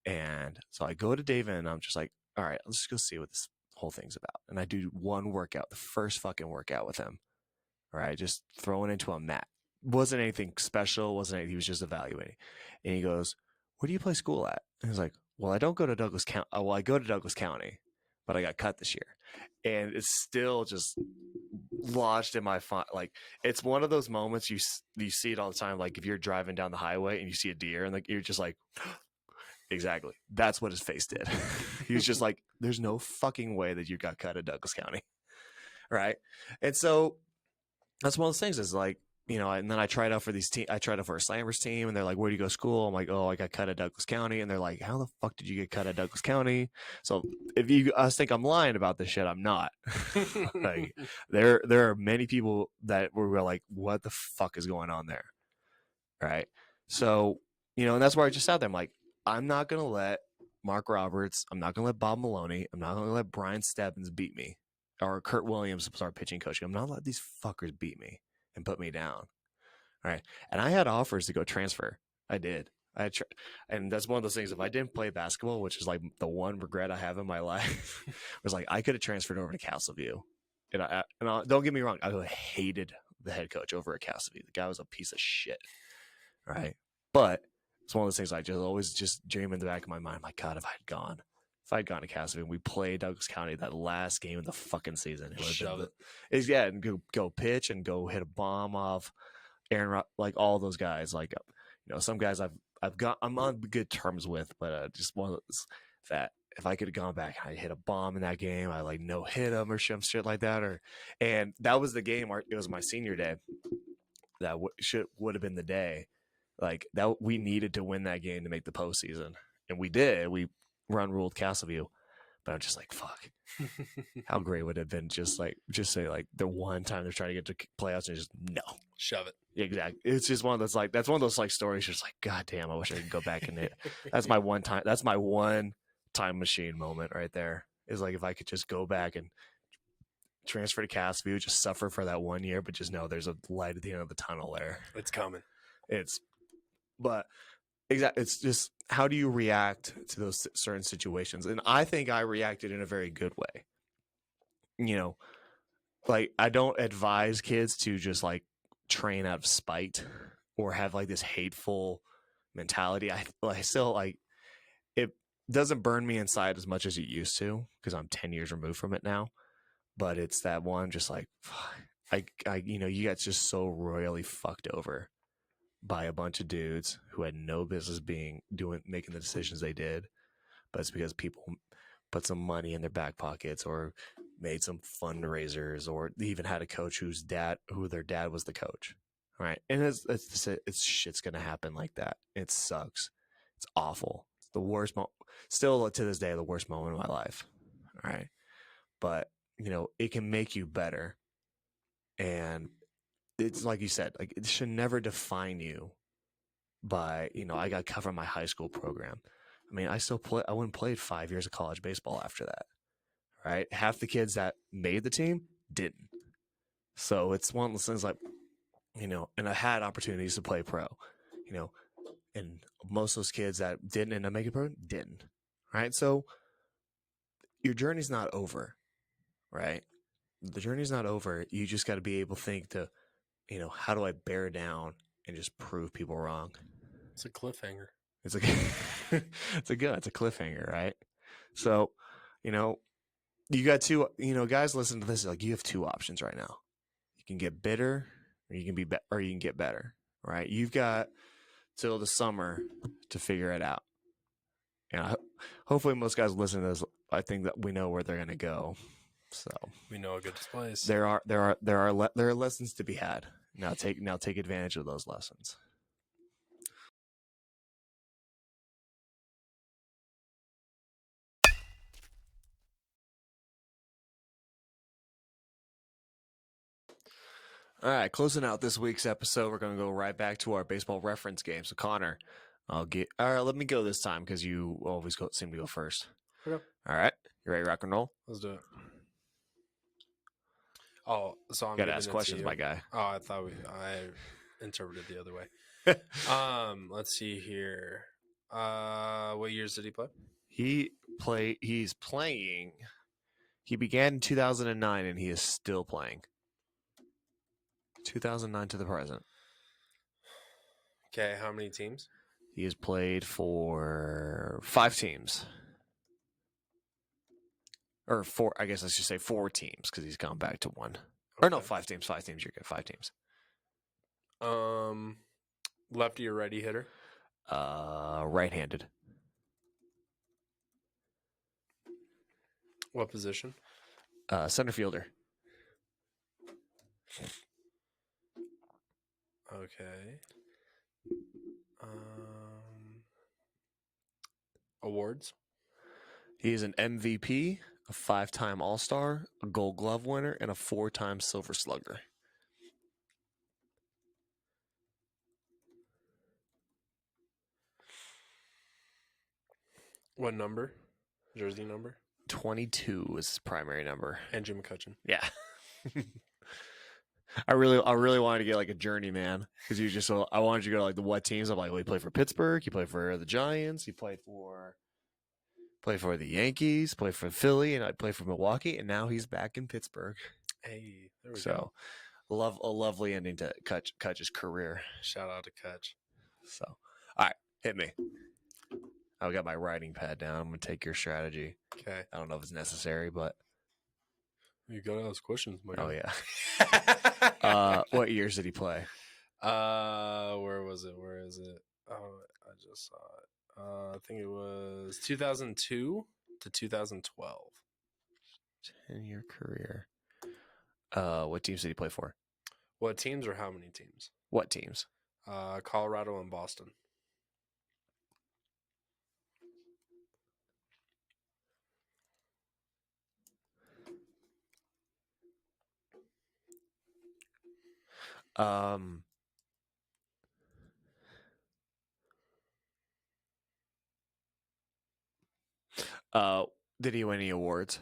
And so I go to David and I'm just like, all right, let's just go see what this whole thing's about. And I do one workout, the first fucking workout with him. All right, just throwing into a mat. Wasn't anything special. Wasn't anything. He was just evaluating. And he goes, where do you play school at? And he's like, well, I don't go to Douglas County. Well, I go to Douglas County, but I got cut this year. And it's still just lodged in my like, it's one of those moments you see it all the time. Like if you're driving down the highway and you see a deer and like you're just like, exactly. That's what his face did. He was just like, there's no fucking way that you got cut at Douglas County. Right. And so that's one of those things is like, and then I tried out for I tried out for a Slammers team and they're like, where do you go to school? I'm like, oh, I got cut at Douglas County. And they're like, how the fuck did you get cut at Douglas County? So if you guys think I'm lying about this shit, I'm not. Like, there are many people that were like, what the fuck is going on there? Right. So, and that's where I just sat there. I'm like, I'm not going to let Mark Roberts, I'm not going to let Bob Maloney, I'm not going to let Brian Stebbins beat me. Or Kurt Williams, our pitching coach. I'm not going to let these fuckers beat me and put me down. All right. And I had offers to go transfer. I did. And that's one of those things. If I didn't play basketball, which is like the one regret I have in my life, was like I could have transferred over to Castleview. And don't get me wrong, I hated the head coach over at Castleview. The guy was a piece of shit. Right. But it's one of those things I just always just dream in the back of my mind. My God, if I'd gone to Castleview and we played Douglas County that last game of the fucking season, and go pitch and go hit a bomb off Aaron, like all those guys. Like, some guys I'm on good terms with, but just one of those that if I could have gone back, I hit a bomb in that game. I like no hit him or some shit like that. And that was the game. It was my senior day. That would have been the day. Like that, we needed to win that game to make the postseason, and we did. We run ruled Castleview, but I'm just like, fuck. How great would it have been just say like the one time they're trying to get to playoffs and just no, shove it. Exactly. It's just one of those that's one of those like stories. Just like, God damn, I wish I could go back and that's my one time. That's my one time machine moment right there. Is like if I could just go back and transfer to Castleview, just suffer for that 1 year, but just know there's a light at the end of the tunnel there. It's coming. But exactly, it's just how do you react to those certain situations? And I think I reacted in a very good way. Like I don't advise kids to just like train out of spite or have like this hateful mentality. I still like it doesn't burn me inside as much as it used to because I'm 10 years removed from it now. But it's that one just like you got just so royally fucked over by a bunch of dudes who had no business making the decisions they did, but it's because people put some money in their back pockets or made some fundraisers, or they even had a coach who their dad was the coach. All right. And it's shit's going to happen like that. It sucks. It's awful. It's the worst still to this day, the worst moment of my life. All right. But it can make you better. And it's like you said, like it should never define you by, I got cut from my high school program. I mean, I went and played 5 years of college baseball after that. Right. Half the kids that made the team didn't. So it's one of those things like, and I had opportunities to play pro, and most of those kids that didn't end up making pro didn't. Right. So your journey's not over. Right. The journey's not over. You just got to be able to think to, how do I bear down and just prove people wrong? It's a cliffhanger. It's a cliffhanger, right? So, you got two, guys listen to this, like you have two options right now. You can get bitter or you can or you can get better, right? You've got till the summer to figure it out. And hopefully most guys listen to this, I think that we know where they're going to go. So we know a good place. There are lessons to be had. Now take advantage of those lessons. All right, closing out this week's episode, we're going to go right back to our baseball reference game. So Connor, All right, let me go this time because you always seem to go first. Okay. All right. You ready to rock and roll? Let's do it. Oh, so I'm Gotta giving ask it questions, to you. my guy. Oh, I interpreted the other way. Let's see here. What years did he play? He's playing. He began in 2009 and he is still playing. 2009 to the present. Okay, how many teams? He has played for 5 teams. Or 4, I guess I should say 4 teams because he's gone back to 1. Okay. Or no, 5 teams. 5 teams. You're good. 5 teams. Lefty or righty hitter? Right-handed. What position? Center fielder. Okay. Awards? He is an MVP, a 5-time All-Star, a Gold Glove winner, and a 4-time Silver Slugger. What number? Jersey number? 22 is his primary number. And Jim McCutcheon. Yeah. I really wanted to get like a journeyman because I wanted you to go to like the what teams. I'm like, well, he played for Pittsburgh, he played for the Giants, he played for the Yankees, played for Philly, and I played for Milwaukee, and now he's back in Pittsburgh. Hey, there we go. A lovely ending to Kutch's career. Shout out to Kutch. So, all right, hit me. I've got my writing pad down. I'm gonna take your strategy. Okay. I don't know if it's necessary, but you gotta ask questions, my oh guy. yeah. What years did he play? Where was it? Where is it? Oh, I just saw it. I think it was 2002 to 2012. 10-year career. What teams did he play for? What teams or how many teams? What teams? Colorado and Boston. Did he win any awards?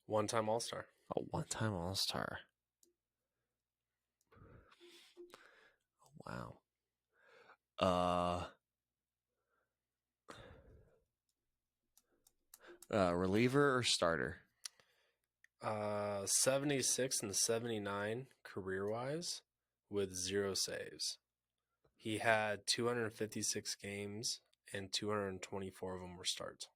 1-time All-Star. A 1-time All-Star. Wow. Reliever or starter? 76 and 79 career-wise with 0 saves. He had 256 games and 224 of them were starts.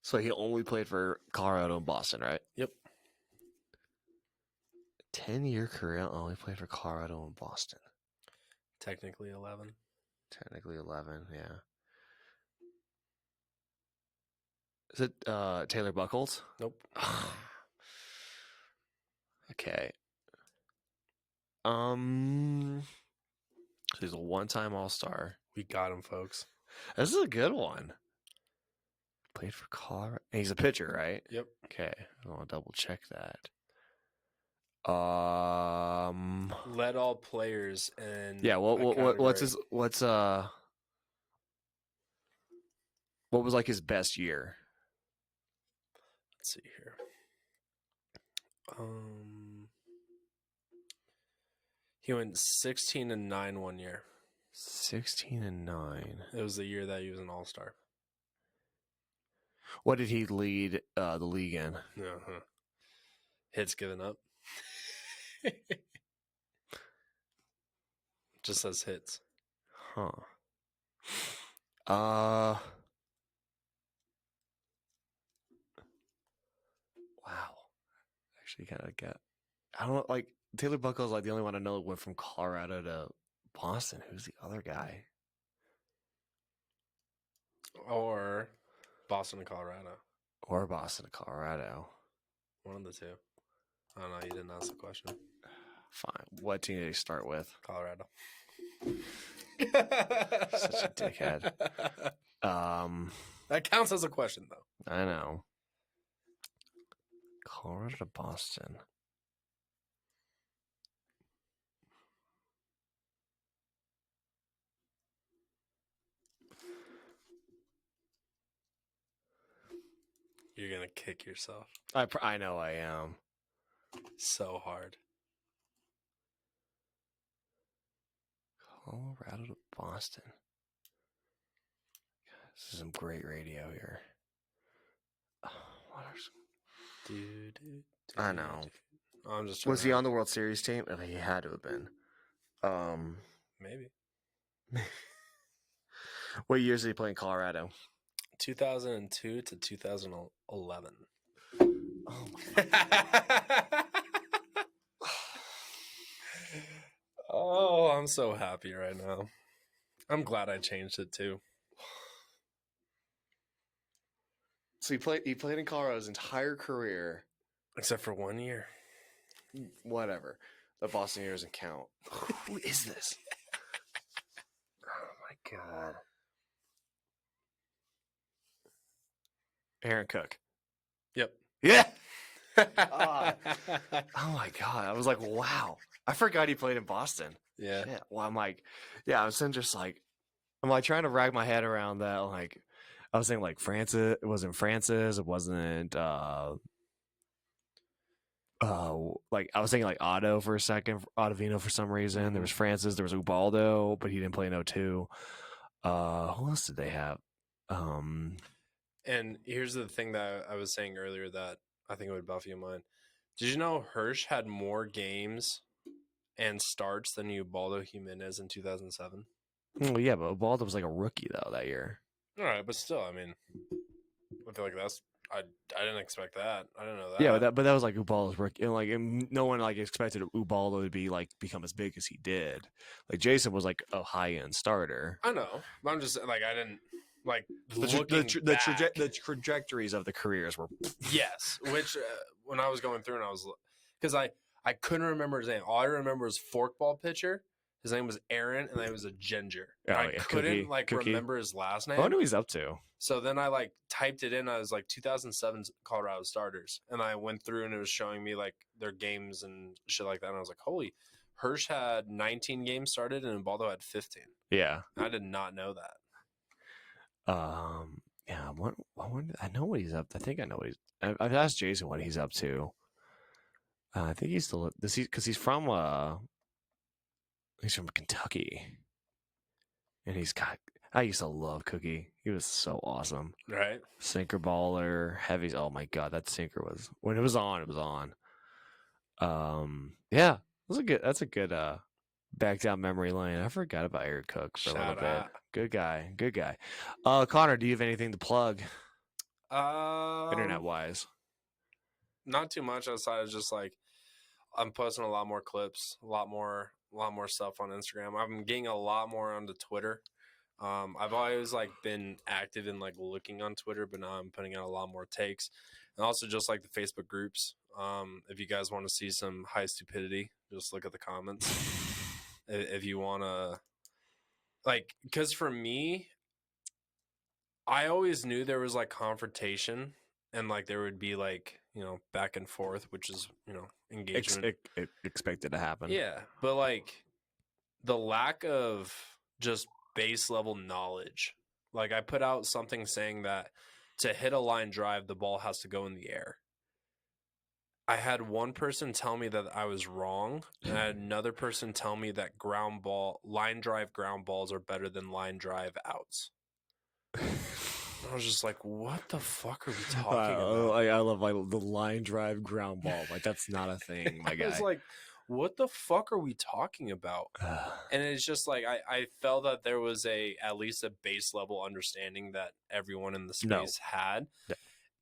So he only played for Colorado and Boston, right? Yep. 10-year career, only played for Colorado and Boston. Technically 11. Technically 11, yeah. Is it Taylor Buckles? Nope. Okay. So he's a 1-time All-Star. We got him, folks. This is a good one. Played for Colorado. He's a pitcher, right? Yep. Okay. I want to double check that. Led all players and yeah. What was like his best year? Let's see here. He went 16-9 one year. 16-9. It was the year that he was an All-Star. What did he lead the league in? Uh-huh. Hits given up. Just says hits. Huh. Wow. Actually, kind of get. I don't know. Like Taylor Buckles, like the only one I know went from Colorado to Boston. Who's the other guy? Or Boston and Colorado. Or Boston to Colorado. One of the two. I don't know. You didn't ask the question. Fine. What team did he start with? Colorado. Such a dickhead. That counts as a question, though. I know. Colorado to Boston. You're gonna kick yourself I know I am. so hard. Colorado to Boston. This is some great radio here. I know. I'm just. Was he on the World Series team? I mean, he had to have been. Maybe. What years did he play in Colorado? 2002 to 2011. Oh my. Oh, I'm so happy right now. I'm glad I changed it too. So he played in Colorado his entire career, except for 1 year. Whatever. The Boston year doesn't count. Who is this? Oh my god. Aaron Cook. Yep. Yeah. Oh my god. I was like, wow. I forgot he played in Boston. Yeah. Shit. Well, I'm like, yeah, I was then just like, I'm like trying to wrag my head around that. Like, I was thinking like Francis, it wasn't Francis, it wasn't like I was thinking like Otto for a second, Ottavino for some reason. There was Francis, there was Ubaldo, but he didn't play in 02. Who else did they have? And here's the thing that I was saying earlier that I think it would buff your mind. Did you know Hirsch had more games and starts than Ubaldo Jimenez in 2007? Well, yeah, but Ubaldo was like a rookie though that year. All right, but still, I mean, I feel like that's I didn't expect that. I didn't know that. Yeah, but that was like Ubaldo's rookie, and like no one like expected Ubaldo to be like become as big as he did. Like Jason was like a high end starter. I know, but I'm just like I didn't like the trajectories of the careers were yes. Which when I was going through and I was because I couldn't remember his name. All I remember was forkball pitcher. His name was Aaron, and I was a ginger. Oh, I yeah, couldn't Cookie. remember his last name. I wonder what he's up to. So then I like typed it in. I was like 2007 Colorado starters, and I went through and it was showing me like their games and shit like that. And I was like, holy, Hirsch had 19 games started, and Ubaldo had 15. Yeah, I did not know that. Yeah. I know what he's up. I think I know what he's. I've asked Jason what he's up to. I think he's still because he's from Kentucky, and he's got. I used to love Cookie. He was so awesome. Right. Sinker baller, heavies. Oh my god, that sinker was when it was on, it was on. Yeah, that's a good back down memory lane. I forgot about Eric Cook for a little bit. Good guy. Connor, do you have anything to plug? Internet wise. Not too much outside of just like I'm posting a lot more clips, a lot more stuff on Instagram. I'm getting a lot more onto Twitter. I've always like been active in like looking on Twitter, but now I'm putting out a lot more takes, and also just like the Facebook groups. If you guys want to see some high stupidity, just look at the comments. If you want to, like, because for me, I always knew there was like confrontation and like there would be like back and forth, which is engagement expected to happen. Yeah, but like the lack of just base level knowledge. Like I put out something saying that to hit a line drive, the ball has to go in the air. I had one person tell me that I was wrong, and I had another person tell me that line drive ground balls are better than line drive outs. I was just like, what the fuck are we talking about? I love the line drive ground ball. Like that's not a thing, my guy. I was like, what the fuck are we talking about? And it's just like I felt that there was at least a base level understanding that everyone in the space had,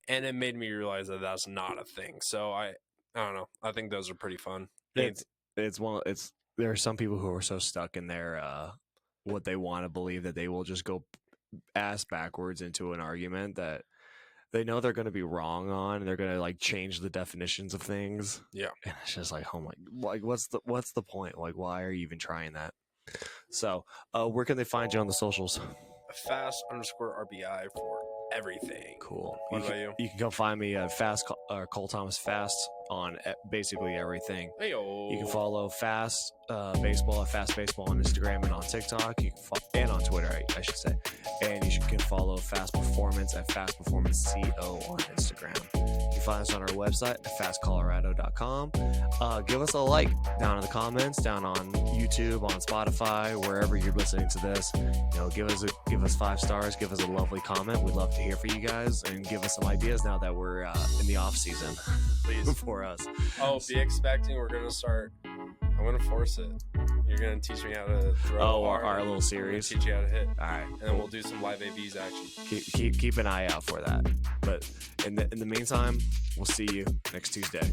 and it made me realize that that's not a thing. So I don't know. I think those are pretty fun. There are some people who are so stuck in their what they want to believe that they will just go ass backwards into an argument that they know they're going to be wrong on, and they're going to like change the definitions of things. Yeah. And it's just like, oh my, like what's the point? Like, why are you even trying that? So, where can they find you on the socials? Fast_RBI for everything. Cool. What about you? You can go find me at Cole Thomas Fast on basically everything. Hey-o. You can follow Fast Baseball at Fast Baseball on Instagram and on TikTok. You can and on Twitter, I should say. And you can follow Fast Performance at Fast Performance CO on Instagram. You can find us on our website at fastcolorado.com. Give us a like down in the comments, down on YouTube, on Spotify, wherever you're listening to this. Give us 5 stars, give us a lovely comment. We'd love to hear from you guys, and give us some ideas now that we're in the off season. Please. For us. Oh, be expecting we're gonna start. I'm gonna force it. You're gonna teach me how to throw. Oh, our little series. Teach you how to hit. All right, and then we'll do some live ABs action. Keep an eye out for that. But in the meantime, we'll see you next Tuesday.